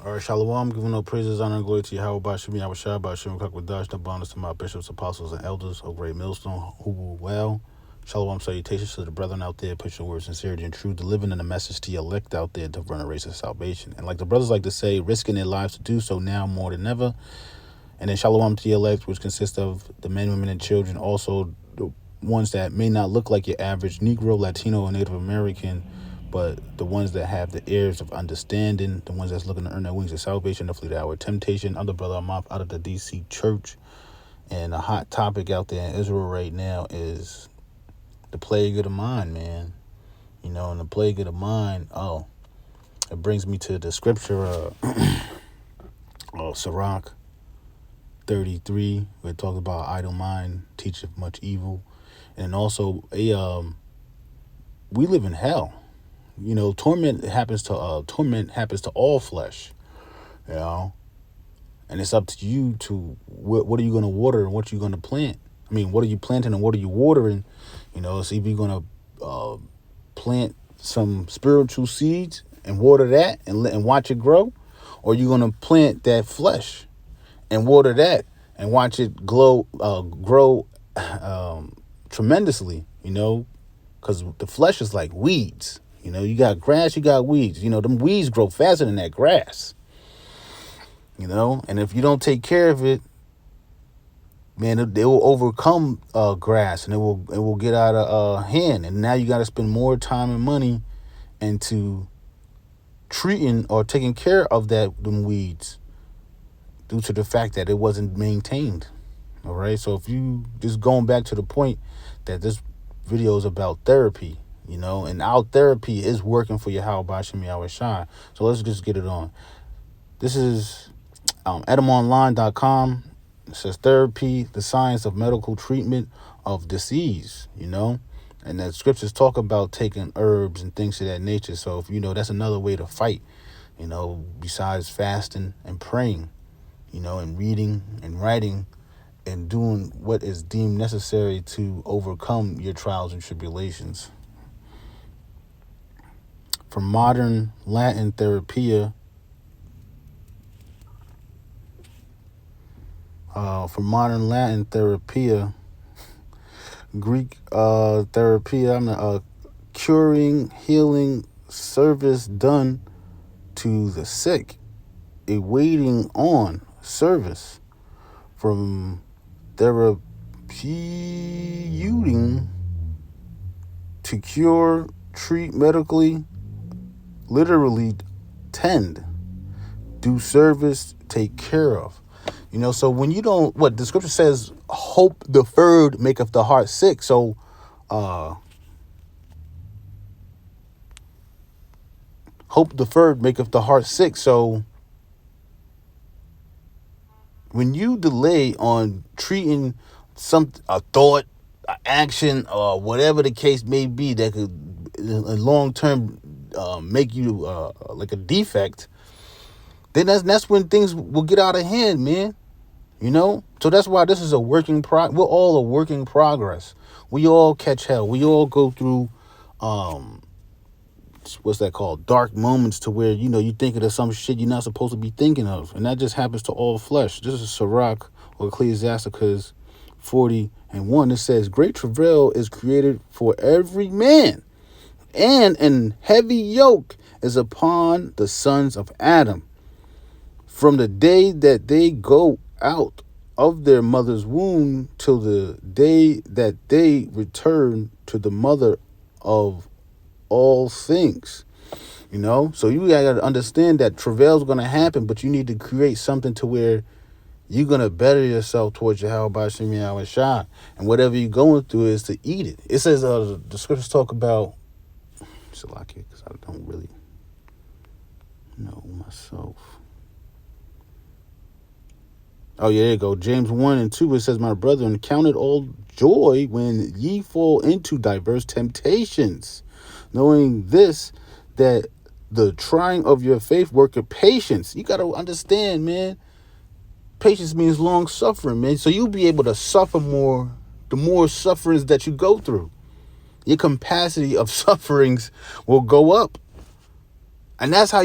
All right, Shalom, giving no praises, honor, and glory to Yahweh, Bashim, Yahweh Shah, Bashim, Kakwadash, the bonus to my bishops, apostles, and elders of Great Millstone, who will well. Shalom, salutations to the brethren out there, put your words sincerity and truth, delivering in a message to your elect out there to run a race of salvation. And like the brothers like to say, risking their lives to do so now more than ever. And then Shalom to the elect, which consists of the men, women, and children, also the ones that may not look like your average Negro, Latino, or Native American, but the ones that have the ears of understanding, the ones that's looking to earn their wings of salvation, the fleet hour temptation. I'm the brother Amaf out of the DC church. And a hot topic out there in Israel right now is the plague of the mind, man. You know, and the plague of the mind, it brings me to the scripture, Sirach 33, where it talks about idle mind teacheth much evil. And also, we live in hell. You know, torment happens to all flesh, you know, and it's up to you to what are you going to water and what are you going to plant. I mean, what are you planting and what are you watering? You know, it's either you're going to plant some spiritual seeds and water that and watch it grow, or you're going to plant that flesh and water that and watch it grow tremendously, you know, because the flesh is like weeds. You know, you got grass, you got weeds. You know, them weeds grow faster than that grass. You know, and if you don't take care of it, man, they will overcome grass and it will get out of hand. And now you got to spend more time and money into treating or taking care of them weeds due to the fact that it wasn't maintained. All right. So if you just going back to the point that this video is about therapy, you know, and our therapy is working for Yahweh Bashim Yahweh Shai. So let's just get it on. This is edamonline.com. It says therapy, the science of medical treatment of disease, you know. And the scriptures talk about taking herbs and things of that nature. So, if you know, that's another way to fight, you know, besides fasting and praying, you know, and reading and writing and doing what is deemed necessary to overcome your trials and tribulations. From modern Latin therapia, Greek therapia, curing, healing service done to the sick, a waiting on service. From therapeuting, to cure, treat medically, literally tend, do service, take care of. You know, so when you don't, what the scripture says, hope deferred maketh the heart sick. So hope deferred maketh the heart sick. So when you delay on treating a thought, an action, or whatever the case may be that could in long term make you like a defect, then that's when things will get out of hand, man. You know, so that's why this is a working we're all a working progress. We all catch hell. We all go through what's that called, dark moments, to where, you know, you thinking of some shit you're not supposed to be thinking of, and that just happens to all flesh. This is Sirach or Ecclesiasticus 40:1. It says, great travail is created for every man, and an heavy yoke is upon the sons of Adam, from the day that they go out of their mother's womb till the day that they return to the mother of all things. You know, so you gotta understand that travail is gonna happen, but you need to create something to where you're gonna better yourself towards Yahweh Bashim Yahweh Shai, and whatever you're going through is to eat it. It says the scriptures talk about Salakia, because I don't really know myself. Oh, yeah, there you go. James 1:2, it says, my brethren, count it all joy when ye fall into diverse temptations, knowing this, that the trying of your faith worketh patience. You got to understand, man. Patience means long suffering, man. So you'll be able to suffer more the more sufferings that you go through. Your capacity of sufferings will go up. And that's how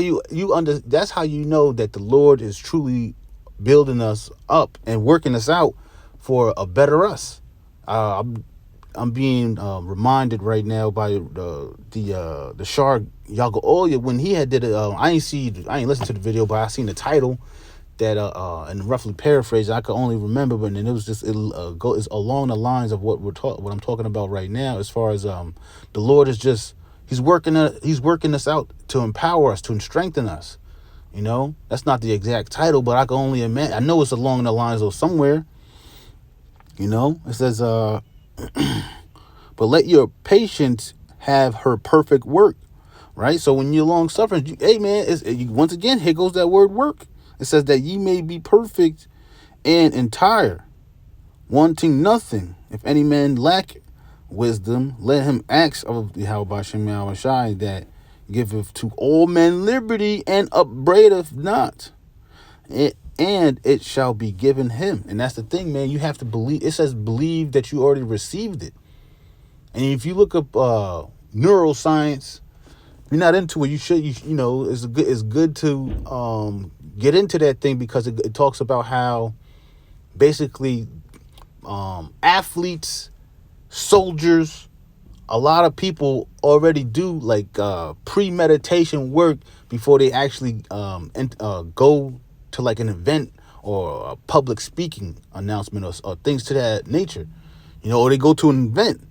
that's how you know that the Lord is truly building us up and working us out for a better us. I'm being reminded right now by the Shar Yaga when he had did it. I ain't listened to the video, but I seen the title that and roughly paraphrase. I could only remember, but then it was just it's along the lines of what what I'm talking about right now. As far as the Lord is just he's working us out to empower us, to strengthen us. That's not the exact title, but I can only imagine. I know it's along the lines of somewhere. It says, but let your patience have her perfect work, right? So when you're long suffering, hey man, once again, here goes that word work. It says that ye may be perfect and entire, wanting nothing. If any man lack wisdom, let him ask of Yahweh Shem Yahweh Shai, that giveth to all men liberty and upbraideth not. And it shall be given him. And that's the thing, man. You have to believe. It says believe that you already received it. And if you look up neuroscience, if you're not into it, you should. It's good to get into that thing, because it talks about how basically athletes, soldiers, a lot of people already do like premeditation work before they actually go to like an event or a public speaking announcement or things to that nature, or they go to an event,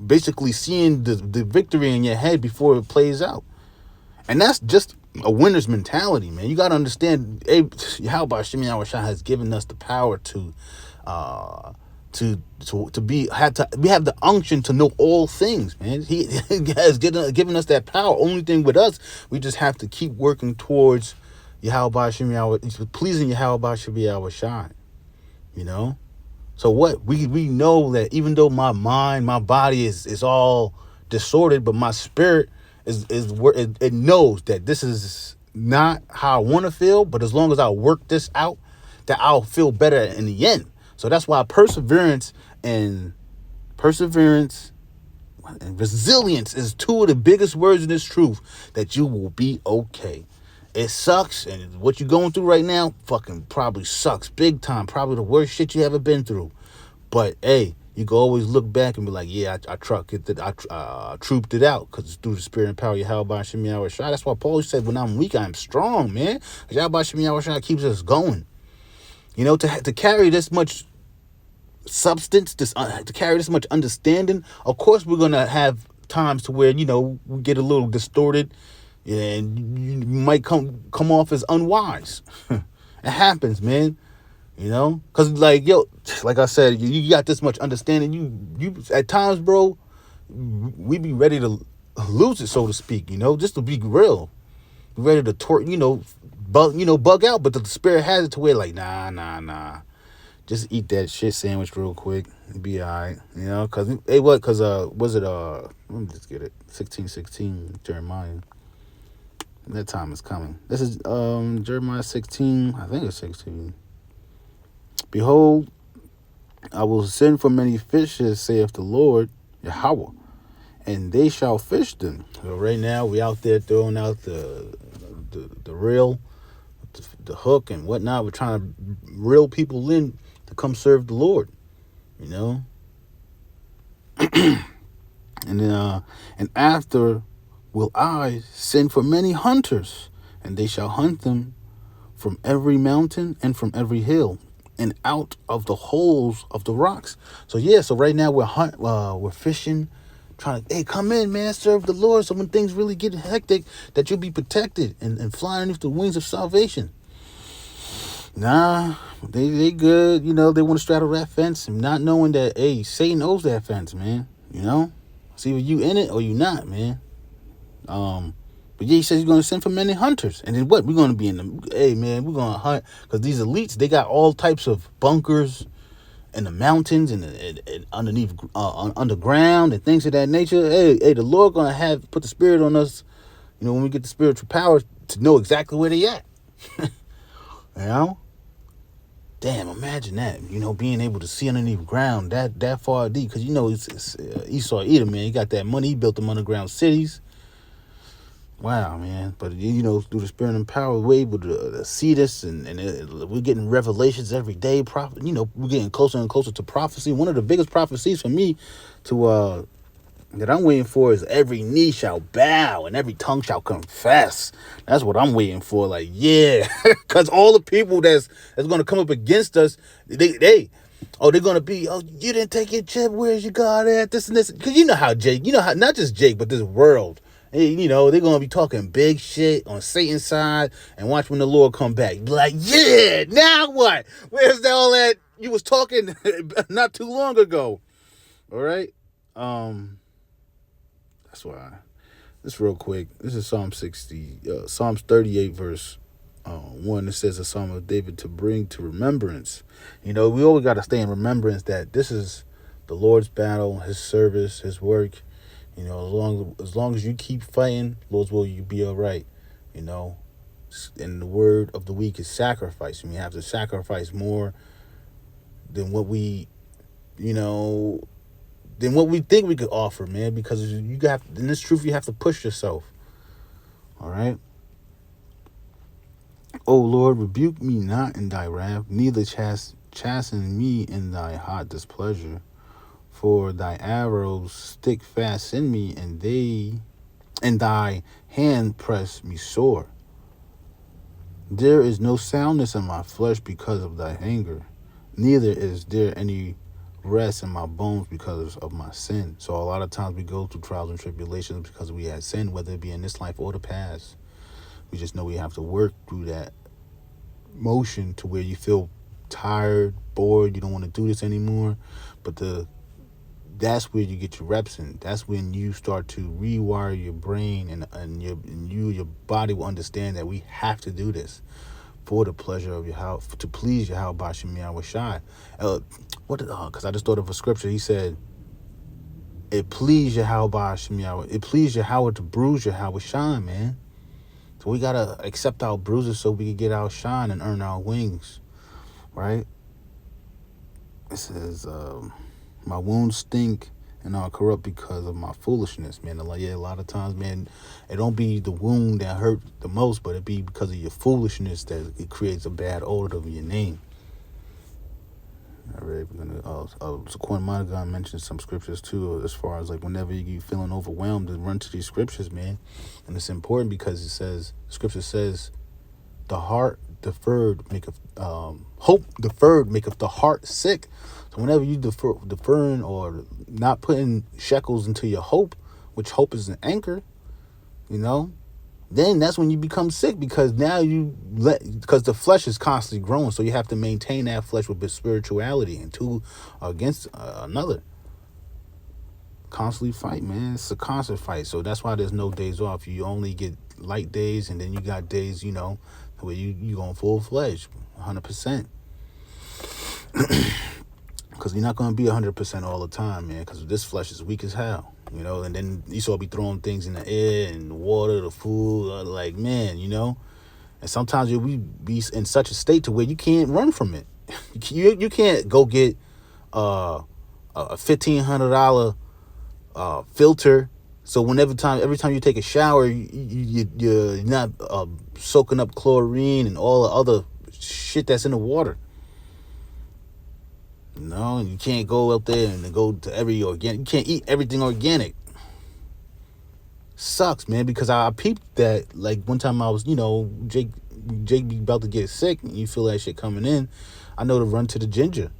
basically seeing the victory in your head before it plays out. And that's just a winner's mentality, man. You got to understand, Yahweh Shem Yahweh Shai has given us the power to we have the unction to know all things, man. He has given us that power. Only thing with us, we just have to keep working towards Yahweh Shem Yahweh, pleasing Yahweh Shem Yahweh Shai. So what we know that even though my mind, my body is all disordered, but my spirit it knows that this is not how I want to feel. But as long as I work this out, that I'll feel better in the end. So that's why perseverance and resilience is two of the biggest words in this truth, that you will be okay. It sucks, and what you're going through right now fucking probably sucks big time. Probably the worst shit you ever been through. But hey, you can always look back and be like, yeah, I trooped it out, because it's through the spirit and power of Yahweh Shem Yahweh Shai. That's why Paul said, when I'm weak, I'm strong, man. Yahweh Shem Yahweh Shai keeps us going. To carry this much substance, to carry this much understanding, of course we're going to have times to where, we get a little distorted, and you might come off as unwise. It happens, man. Because like I said, you got this much understanding. You at times, bro, we be ready to lose it, so to speak. Just to be real, ready to bug out. But the spirit has it to where like, nah. Just eat that shit sandwich real quick. It'll be alright. Because was it let me just get it. 16:16 Jeremiah. That time is coming. This is Jeremiah 16. I think it's 16. Behold, I will send for many fishes, saith the Lord Yahweh, and they shall fish them. So right now we out there throwing out the reel, the hook and whatnot. We're trying to reel people in to come serve the Lord. And then and after will I send for many hunters, and they shall hunt them from every mountain and from every hill, and out of the holes of the rocks. So right now we're fishing, trying to, hey, come in, man, serve the Lord. So when things really get hectic, that you'll be protected and flying underneath the wings of salvation. Nah, they good. They want to straddle that fence and not knowing that, hey, Satan owns that fence, man. It's either you in it or you not, man. But yeah, he says he's going to send for many hunters. And then what? We're going to be in the, hey, man, we're going to hunt. Because these elites, they got all types of bunkers in the mountains and underneath, underground and things of that nature. Hey, the Lord going to put the spirit on us, when we get the spiritual power to know exactly where they at. Damn, imagine that, being able to see underneath ground that far deep. Because, it's Esau Edom, man. He got that money. He built them underground cities. Wow, man. But, through the spirit and power, we're able to see this, and we're getting revelations every day. We're getting closer and closer to prophecy. One of the biggest prophecies for me to that I'm waiting for is every knee shall bow and every tongue shall confess. That's what I'm waiting for. Like, yeah, because all the people that's gonna come up against us, they're gonna be, oh, you didn't take your chip. Where's your God at? This and this. Because you know how Jake, not just Jake, but this world. They're gonna be talking big shit on Satan's side, and watch when the Lord come back. Be like, yeah, now what? Where's all that you was talking not too long ago? All right. That's why. This real quick. This is Psalms 38, verse 1. It says a psalm of David to bring to remembrance. We always got to stay in remembrance that this is the Lord's battle, His service, His work. As long as you keep fighting, Lord's will, you be all right. You know, and the word of the week is sacrifice. And we have to sacrifice more than what we, you know, than what we think we could offer, man. Because in this truth, you have to push yourself. All right. O Lord, rebuke me not in thy wrath, neither chasten me in thy hot displeasure. For thy arrows stick fast in me, and thy hand press me sore. There is no soundness in my flesh because of thy anger, neither is there any rest in my bones because of my sin. So a lot of times we go through trials and tribulations because we had sin, whether it be in this life or the past. We just know we have to work through that motion to where you feel tired, bored, you don't want to do this anymore. But that's where you get your reps in. That's when you start to rewire your brain, and your body will understand that we have to do this for the pleasure of to please Yahweh Bashim Yahweh Shai. Because I just thought of a scripture. He said, it pleased Yahweh Bashim Yahweh. It pleased Yahweh to bruise Yahweh Shai, man. So we got to accept our bruises so we can get our shine and earn our wings, right? It says, my wounds stink and are corrupt because of my foolishness, man. A lot of times, man, it don't be the wound that hurt the most, but it be because of your foolishness that it creates a bad odor of your name. All right, we're gonna. Zaquan Monagon mentioned some scriptures too, as far as like whenever you feeling overwhelmed, and run to these scriptures, man. And it's important because Scripture says, the heart deferred maketh hope deferred maketh the heart sick. So whenever you deferring or not putting shekels into your hope, which hope is an anchor, then that's when you become sick, because now because the flesh is constantly growing, so you have to maintain that flesh with spirituality, and two against another. Constantly fight, man. It's a constant fight. So that's why there's no days off. You only get light days, and then you got days, where you going full fledged, 100%. Because you're not going to be 100% all the time, man, because this flesh is weak as hell, and then Esau be throwing things in the air and the water, the food, like, man, and sometimes you'll be in such a state to where you can't run from it. You can't go get a $1,500 filter, so every time you take a shower, you're not soaking up chlorine and all the other shit that's in the water. And you can't go up there and go to every organic. You can't eat everything organic. Sucks, man, because I peeped that, like, one time I was, Jake be about to get sick, and you feel that shit coming in. I know to run to the ginger,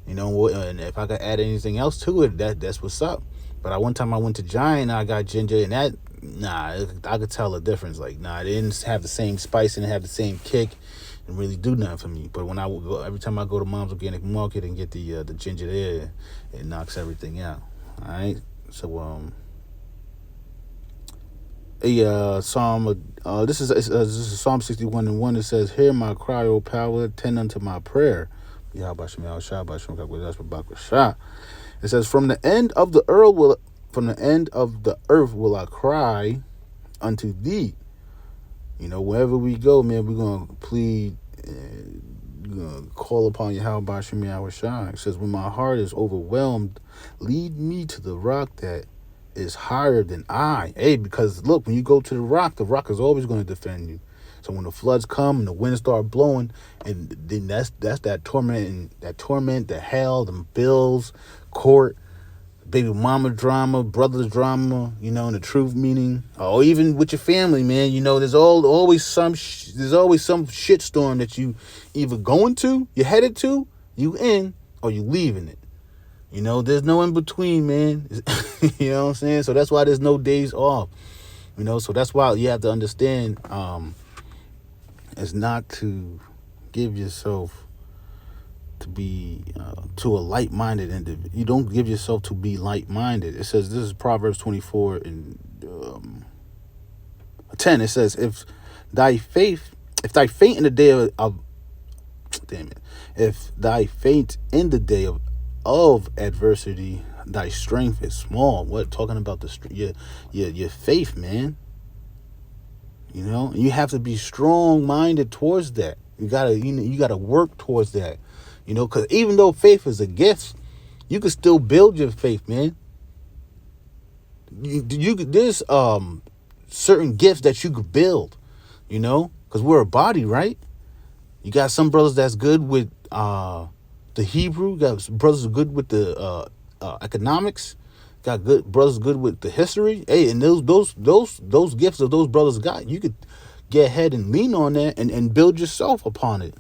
and if I could add anything else to it, that's what's up. But one time I went to Giant, and I got ginger, and I could tell the difference. Like, it didn't have the same spice, and it had the same kick, and really do nothing for me. But when every time I go to Mom's Organic Market and get the ginger there, it knocks everything out. All right, so this is Psalm 61:1. It says, "Hear my cry, O power, attend unto my prayer." It says, "From the end of the earth will I cry unto thee." Wherever we go, man, we're gonna plead, we're gonna call upon Yahweh Bashim Yahweh Shai. It says, "When my heart is overwhelmed, lead me to the rock that is higher than I. Hey, because look, when you go to the rock is always going to defend you. So when the floods come and the winds start blowing, and then that's that torment, the hell, the bills, court, baby mama drama, brother's drama, and the truth meaning, or even with your family, man. There's always some shit storm that you either you're headed to, you in, or you leaving it. There's no in between, man. You know what I'm saying? So that's why there's no days off. So that's why you have to understand, is not to give yourself to be to a light-minded individual. You don't give yourself to be light-minded. It says, this is Proverbs 24 and 10. It says, if thy faint in the day of if thy faint in the day of adversity, thy strength is small. What, talking about your faith, man. You have to be strong-minded towards that. You gotta work towards that. Because even though faith is a gift, you can still build your faith, man. There's certain gifts that you could build, because we're a body, right? You got some brothers that's good with the Hebrew, got some brothers who are good with the economics, got good brothers good with the history. Hey, and those gifts that those brothers got, you could get ahead and lean on that and build yourself upon it,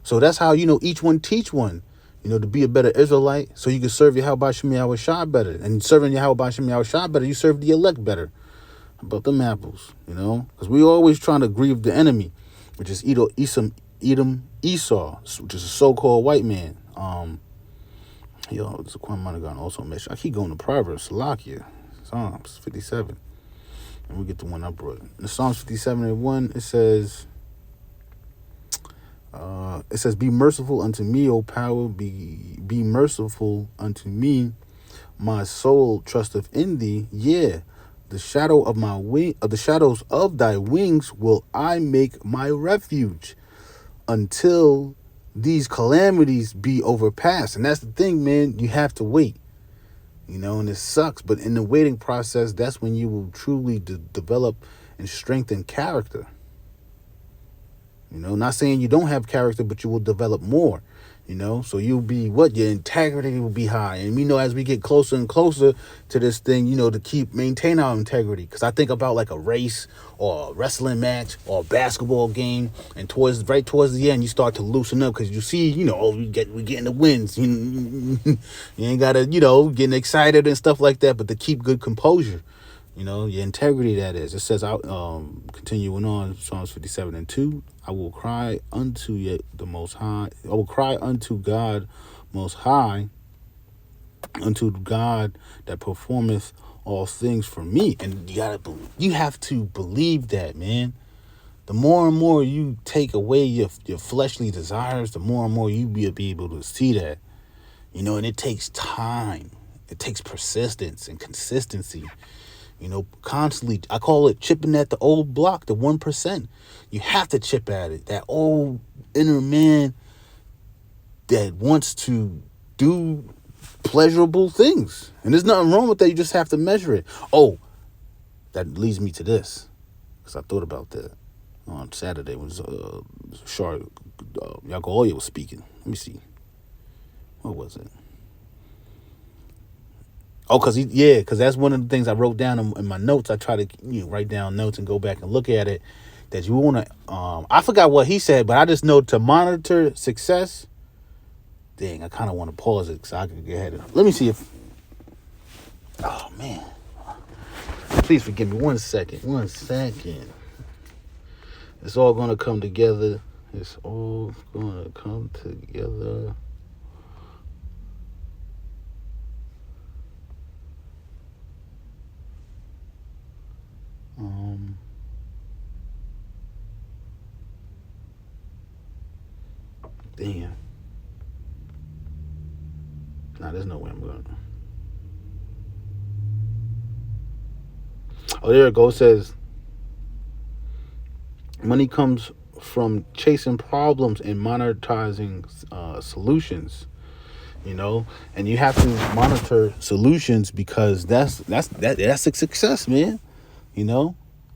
So that's how, each one teach one, to be a better Israelite, so you can serve Yahweh Shem Yahweh Shai better. And serving Yahweh Shem Yahweh Shai better, you serve the elect better. How about them apples, Because we always trying to grieve the enemy, which is Esau, which is a so-called white man. It's a Quan Monagon also mentioned. I keep going to Proverbs, Salakia, Psalms 57. And we get the one I brought. In Psalms 57 and 1, it says, be merciful unto me, O power, be merciful unto me. My soul trusteth in thee. Yeah, the shadows of thy wings will I make my refuge until these calamities be overpassed. And that's the thing, man. You have to wait. And it sucks. But in the waiting process, that's when you will truly develop and strengthen character. Not saying you don't have character, but you will develop more. So you'll be your integrity will be high. And as we get closer and closer to this thing, to maintain our integrity. Because I think about like a race or a wrestling match or a basketball game, and right towards the end, you start to loosen up because you see, we're getting the wins. You ain't gotta, getting excited and stuff like that, but to keep good composure. Your integrity, that is. It says, continuing on, Psalms 57 and 2, I will cry unto the Most High. I will cry unto God Most High, unto God that performeth all things for me. And you have to believe that, man. The more and more you take away your fleshly desires, the more and more you be able to see that. And it takes time. It takes persistence and consistency. Constantly, I call it chipping at the old block, the 1%. You have to chip at it. That old inner man that wants to do pleasurable things. And there's nothing wrong with that. You just have to measure it. Oh, that leads me to this. Because I thought about that on Saturday when Shar Yagoya was speaking. Let me see. What was it? Oh, because that's one of the things I wrote down in my notes. I try to write down notes and go back and look at it. That you want to, I forgot what he said, but I just know to monitor success. Dang, I kind of want to pause it so I can get ahead. Let me see if, oh man. Please forgive me 1 second. 1 second. It's all going to come together. It's all going to come together. Damn. Nah, there's no way I'm going. Oh, there it goes. It says, money comes from chasing problems and monetizing solutions. you know, and you have to monitor solutions because that's a success, man, you know.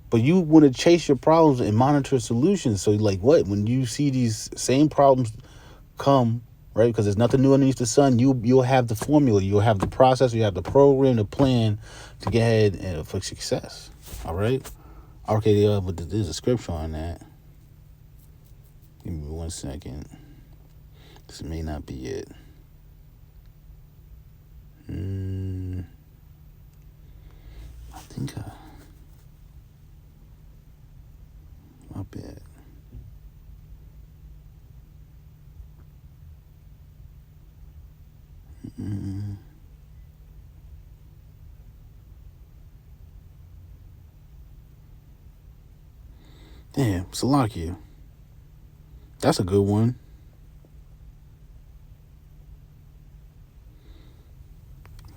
But you want to chase your problems and monitor solutions. So like what? When you see these same problems come, right? Because there's nothing new underneath the sun. You'll have the formula, you'll have the process, you have the program, the plan to get ahead and for success. All right. Okay, but there's a scripture on that. Give me 1 second. This may not be it. I think my bad. Damn, Salakia. That's a good one.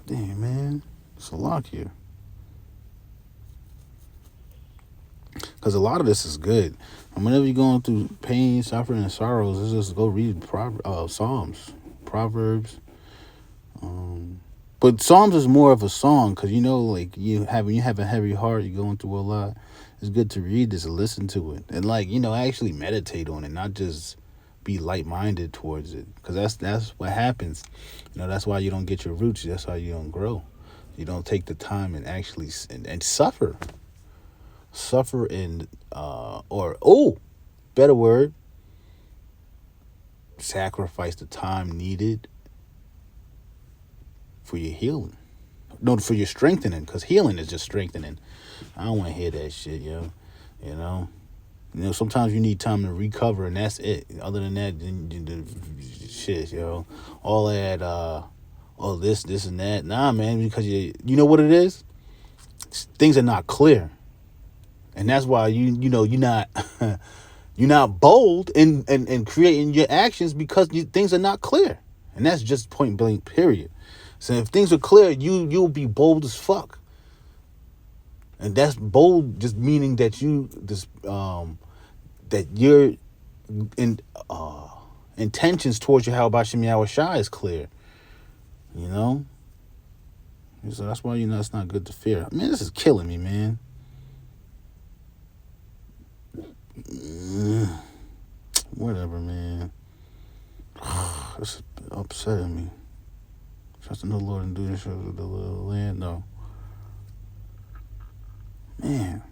Damn, man. Salakia. Because a lot of this is good. And whenever you're going through pain, suffering, and sorrows, just go read Psalms, Proverbs. But Psalms is more of a song because, you know, like you have a heavy heart, you're going through a lot. It's good to read this and listen to it. And, like, you know, actually meditate on it, not just be light-minded towards it. Because that's what happens. You know, that's why you don't get your roots. That's why you don't grow. You don't take the time and actually and suffer. Suffer and, better word, sacrifice the time needed for your healing. No, for your strengthening, because healing is just strengthening. I don't want to hear that shit, yo. You know, sometimes you need time to recover, and that's it. Other than that, then shit, yo. All that, this and that. Nah, man, because you know what it is? Things are not clear. And that's why you're not you're not bold in creating your actions because things are not clear. And that's just point blank, period. So if things are clear, you'll be bold as fuck. And that's bold just meaning that that your intentions towards your Halbashim Yahushua is clear. You know? So that's why, it's not good to fear. Man, this is killing me, man. Whatever, man. This is upsetting me. Trust in the Lord and do the shows of the land. No. Man.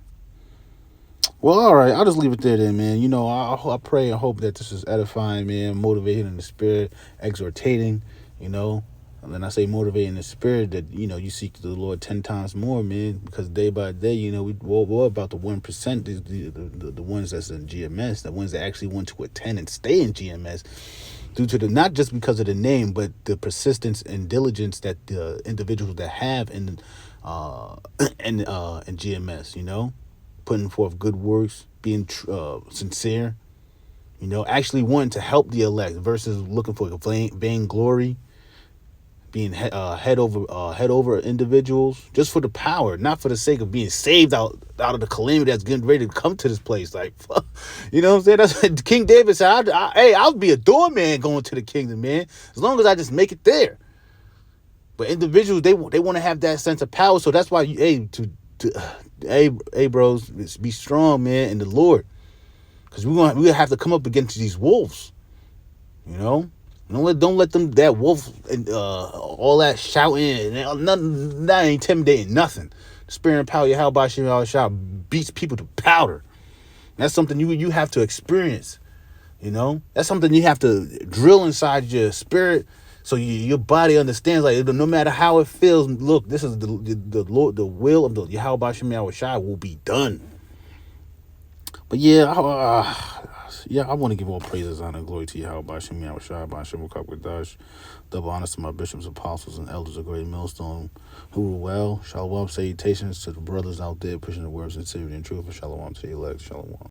Well, all right. I'll just leave it there then, man. You know, I pray and hope that this is edifying, man, motivating in the spirit, exhortating, you know. And then I say motivating in the spirit that, you seek the Lord 10 times more, man, because day by day, we're about the 1%, the ones that's in GMS, the ones that actually want to attend and stay in GMS due to not just because of the name, but the persistence and diligence that the individuals that have in GMS, putting forth good works, being sincere, actually wanting to help the elect versus looking for vain glory. Being head over individuals just for the power, not for the sake of being saved out of the calamity that's getting ready to come to this place. Like, you know what I'm saying? That's what King David said. I'll be a doorman going to the kingdom, man, as long as I just make it there. But individuals, they want to have that sense of power, so that's why bros, be strong, man, in the Lord, because we're gonna have to come up against these wolves, Don't let them, that wolf and all that shouting and nothing, that ain't intimidating nothing. The spirit and power of Yahweh Shem beats people to powder. That's something you have to experience. That's something you have to drill inside your spirit so your body understands. Like, no matter how it feels, look, this is the Lord, the will of the Yahweh Shem will be done. But yeah, I want to give all praises, honor, and glory to Yahweh, B'Shem Yahushua, B'Shem Ukakadash. Double honors to my bishops, apostles, and elders of Great Millstone who rule well. Shalom, salutations to the brothers out there pushing the words of sincerity and truth. Shalom to the elect. Shalom.